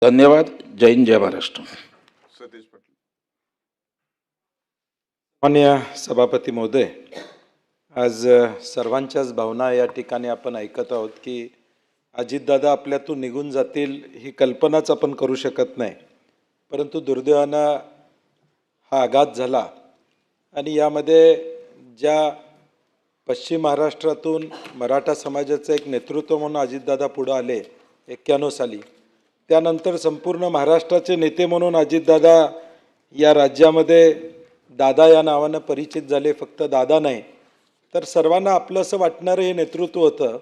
धन्यवाद. जय हिंद, जय महाराष्ट्र. सतीश पाटील. माननीय सभापती महोदय, आज सर्वांच्याच भावना या ठिकाणी आपण ऐकत आहोत की अजितदादा आपल्यातून निघून जातील ही कल्पनाच आपण करू शकत नाही. परंतु दुर्दैवानं हा आघात झाला आणि यामध्ये ज्या पश्चिम महाराष्ट्रातून मराठा समाजाचं एक नेतृत्व म्हणून अजितदादा पुढं आले 91 साली, त्यानंतर संपूर्ण महाराष्ट्राचे नेते म्हणून अजितदादा या राज्यामध्ये दादा या नावानं परिचित झाले. फक्त दादा नाही तर सर्वांना आपलं असं वाटणारं हे नेतृत्व होतं.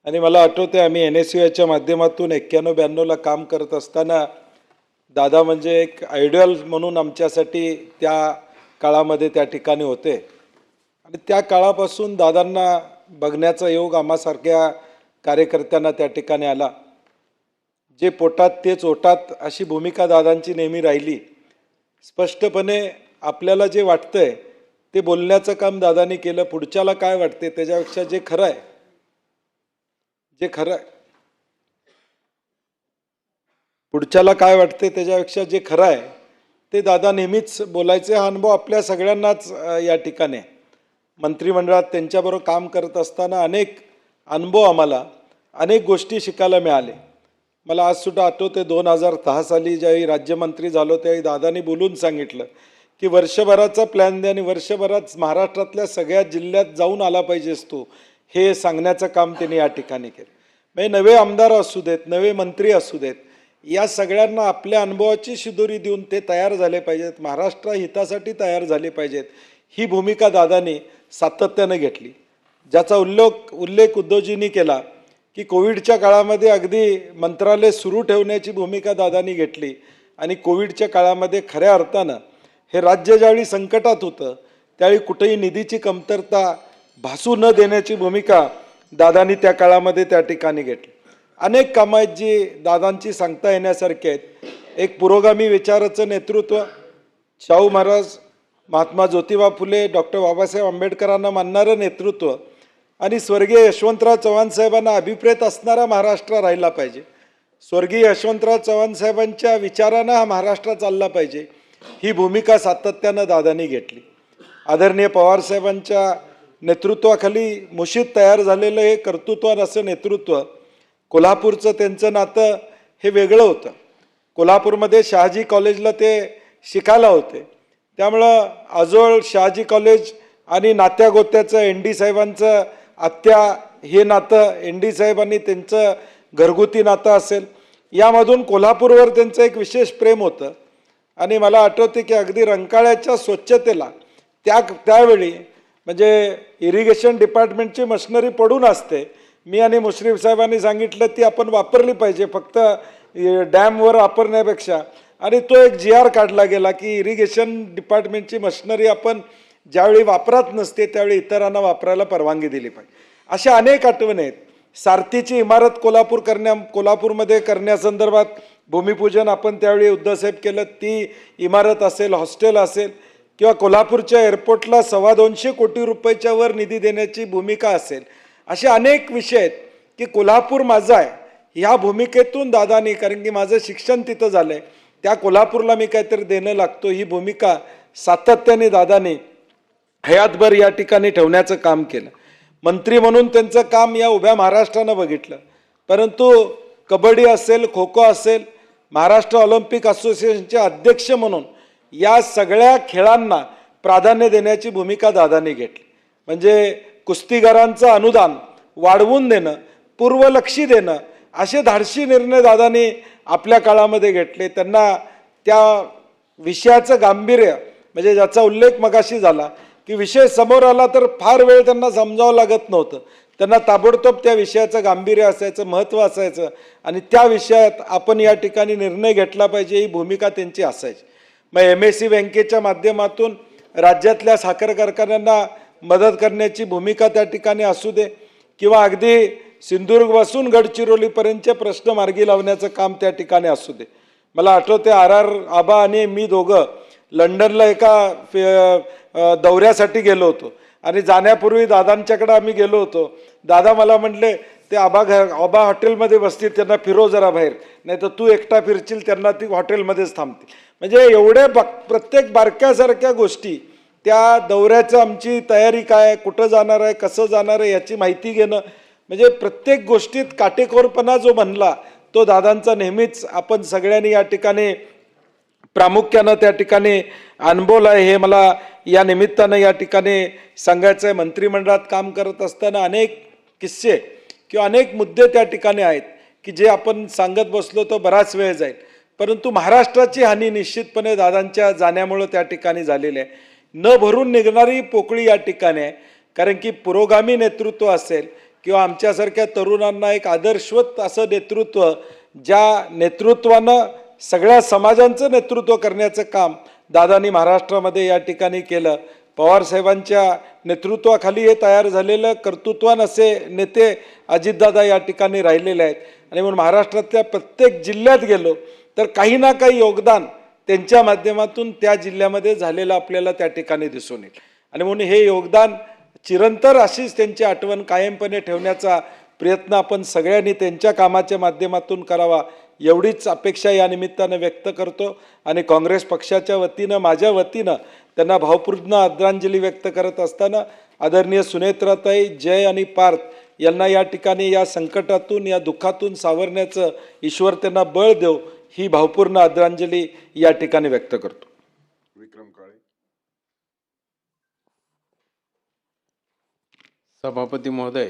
आणि मला आठवते आम्ही NSUच्या माध्यमातून 91-92ला काम करत असताना दादा म्हणजे एक आयडियल म्हणून आमच्यासाठी त्या काळामध्ये त्या ठिकाणी होते. आणि त्या काळापासून दादांना बघण्याचा योग आम्हासारख्या कार्यकर्त्यांना त्या ठिकाणी आला. जे पोटात तेच ओटात अशी भूमिका दादांची नेहमी राहिली. स्पष्टपणे आपल्याला जे वाटतंय ते बोलण्याचं काम दादांनी केलं. पुढच्याला काय वाटते त्याच्यापेक्षा जे खरं आहे पुढच्याला काय वाटते त्याच्यापेक्षा जे खरं आहे ते दादा नेहमीच बोलायचे. हा अनुभव आपल्या सगळ्यांनाच या ठिकाणी मंत्रिमंडळात त्यांच्याबरोबर काम करत असताना अनेक अनुभव आम्हाला अनेक गोष्टी शिकायला मिळाले. मला आज सुद्धा आठवते 2010 साली ज्यावेळी राज्यमंत्री झालो त्यावेळी दादानी बोलून सांगितलं की वर्षभराचा प्लॅन दे आणि वर्षभरात महाराष्ट्रातल्या सगळ्या जिल्ह्यात जाऊन आला पाहिजेस तू, हे सांगण्याचं काम त्यांनी या ठिकाणी केलं. म्हणजे नवे आमदार असू देत, नवे मंत्री असू देत, या सगळ्यांना आपल्या अनुभवाची शिदोरी देऊन ते तयार झाले पाहिजेत, महाराष्ट्र हितासाठी तयार झाले पाहिजेत, ही भूमिका दादांनी सातत्यानं घेतली. ज्याचा उल्लेख उद्धवजींनी केला की कोविडच्या काळामध्ये अगदी मंत्रालय सुरू ठेवण्याची भूमिका दादांनी घेतली. आणि कोविडच्या काळामध्ये खऱ्या अर्थानं हे राज्य ज्यावेळी संकटात होतं त्यावेळी कुठेही निधीची कमतरता भासू न देण्याची भूमिका दादांनी त्या काळामध्ये त्या ठिकाणी घेतली. अनेक कामं आहेत जी दादांची सांगता येण्यासारखी आहेत. एक पुरोगामी विचाराचं नेतृत्व, शाहू महाराज, महात्मा ज्योतिबा फुले, डॉक्टर बाबासाहेब आंबेडकरांना मानणारं नेतृत्व आणि स्वर्गीय यशवंतराव चव्हाण साहेबांना अभिप्रेत असणारा महाराष्ट्र राहिला पाहिजे. स्वर्गीय यशवंतराव चव्हाण साहेबांच्या विचारानं हा महाराष्ट्र चालला पाहिजे, ही भूमिका सातत्यानं दादांनी घेतली. आदरणीय पवारसाहेबांच्या नेतृत्वाखाली मुशीत तयार झालेलं हे कर्तृत्वान असं नेतृत्व. कोल्हापूरचं त्यांचं नातं हे वेगळं होतं. कोल्हापूरमध्ये शहाजी कॉलेजला ते शिकायला होते, त्यामुळं आजोळ शहाजी कॉलेज आणि नात्या गोत्याचं ND साहेबांचं आत्या हे नातं, ND साहेबांनी त्यांचं घरगुती नातं असेल, यामधून कोल्हापूरवर त्यांचं एक विशेष प्रेम होतं. आणि मला आठवते की अगदी रंकाळ्याच्या स्वच्छतेला त्यावेळी म्हणजे इरिगेशन डिपार्टमेंटची मशिनरी पडून असते, मी आणि मुश्रीफ साहेबांनी सांगितलं ती आपण वापरली पाहिजे फक्त डॅमवर वापरण्यापेक्षा. आणि तो एक GR काढला गेला की इरिगेशन डिपार्टमेंटची मशिनरी आपण ज्यावेळी वापरात नसते त्यावेळी इतरांना वापरायला परवानगी दिली पाहिजे. अशा अनेक आठवणी आहेत. सारथीची इमारत कोल्हापूरमध्ये करण्यासंदर्भात भूमिपूजन आपण त्यावेळी उद्धवसाहेब केलं. ती इमारत असेल, हॉस्टेल असेल, किंवा कोल्हापूरच्या एअरपोर्टला 225 कोटी रुपयाच्या वर निधी देण्याची भूमिका असेल, असे अनेक विषय आहेत की कोल्हापूर माझं आहे ह्या भूमिकेतून दादानी, कारण की माझं शिक्षण तिथं झालं आहे, त्या कोल्हापूरला मी काहीतरी देणं लागतो, ही भूमिका सातत्याने दादानी हयातभर या ठिकाणी ठेवण्याचं काम केलं. मंत्री म्हणून त्यांचं काम या उभ्या महाराष्ट्रानं बघितलं. परंतु कबड्डी असेल, खो खो असेल, महाराष्ट्र ऑलिम्पिक असोसिएशनचे अध्यक्ष म्हणून या सगळ्या खेळांना प्राधान्य देण्याची भूमिका दादांनी घेतली. म्हणजे कुस्तीगरांचं अनुदान वाढवून देणं, पूर्वलक्षी देणं, असे धाडसी निर्णय दादांनी आपल्या काळामध्ये घेतले. त्यांना त्या विषयाचं गांभीर्य, म्हणजे ज्याचा उल्लेख मगाशी झाला की विषय समोर आला तर फार वेळ त्यांना समजावं लागत नव्हतं, त्यांना ताबडतोब त्या विषयाचं गांभीर्य असायचं, महत्त्व असायचं आणि त्या विषयात आपण या ठिकाणी निर्णय घेतला पाहिजे, ही भूमिका त्यांची असायची. मग MSC बँकेच्या माध्यमातून राज्यातल्या साखर कारखान्यांना मदत करण्याची भूमिका त्या ठिकाणी असू दे, किंवा अगदी सिंधुदुर्गपासून गडचिरोलीपर्यंतचे प्रश्न मार्गी लावण्याचं काम त्या ठिकाणी असू दे. मला आठवते RR आबा आणि मी दोघं लंडनला एका दौऱ्यासाठी गेलो होतो आणि जाण्यापूर्वी दादांच्याकडे आम्ही गेलो होतो. दादा मला म्हटले ते आबा हॉटेलमध्ये बसतील, त्यांना फिरव जरा बाहेर, नाही तर तू एकटा फिरशील, त्यांना ती हॉटेलमध्येच थांबतील. म्हणजे एवढे प्रत्येक बारक्यासारख्या गोष्टी, त्या दौऱ्याचं आमची तयारी काय, कुठं जाणार आहे, कसं जाणार आहे याची माहिती घेणं, म्हणजे प्रत्येक गोष्टीत काटेकोरपणा जो बनला तो दादांचा नेहमीच आपण सगळ्यांनी या ठिकाणी प्रामुख्यानं त्या ठिकाणी अनुभवलं आहे. हे मला या निमित्तानं या ठिकाणी सांगायचं आहे. मंत्रिमंडळात काम करत असताना अनेक किस्से किंवा अनेक मुद्दे त्या ठिकाणी आहेत की जे आपण सांगत बसलो तर बराच वेळ जाईल, परंतु महाराष्ट्राची हानी निश्चितपणे दादांच्या जाण्यामुळं त्या ठिकाणी झालेली आहे. न भरून निघणारी पोकळी या ठिकाणी आहे, कारण की पुरोगामी नेतृत्व असेल किंवा आमच्यासारख्या तरुणांना एक आदर्शवत असं नेतृत्व, ज्या नेतृत्वानं सगळ्या समाजांचं नेतृत्व करण्याचं काम दादांनी महाराष्ट्रामध्ये या ठिकाणी केलं. पवारसाहेबांच्या नेतृत्वाखाली हे तयार झालेलं कर्तृत्वान असे नेते अजितदादा या ठिकाणी राहिलेले आहेत. आणि म्हणून महाराष्ट्रातल्या प्रत्येक जिल्ह्यात गेलो तर काही ना काही योगदान त्यांच्या माध्यमातून त्या जिल्ह्यामध्ये झालेलं आपल्याला त्या ठिकाणी दिसून येईल. आणि म्हणून हे योगदान चिरंतर अशीच त्यांची आठवण कायमपणे ठेवण्याचा प्रयत्न आपण सगळ्यांनी त्यांच्या कामाच्या माध्यमातून करावा, एवढीच अपेक्षा या निमित्तानं व्यक्त करतो. आणि काँग्रेस पक्षाच्या वतीनं, माझ्या वतीनं त्यांना भावपूर्ण आदरांजली व्यक्त करत असताना आदरणीय सुनेत्राताई, जय आणि पार्थ यांना या ठिकाणी या संकटातून, या दुःखातून सावरण्याचं ईश्वर त्यांना बळ देव, ही भावपूर्ण आदरांजली या ठिकाणी व्यक्त करतो. विक्रम काळे. सभापती महोदय,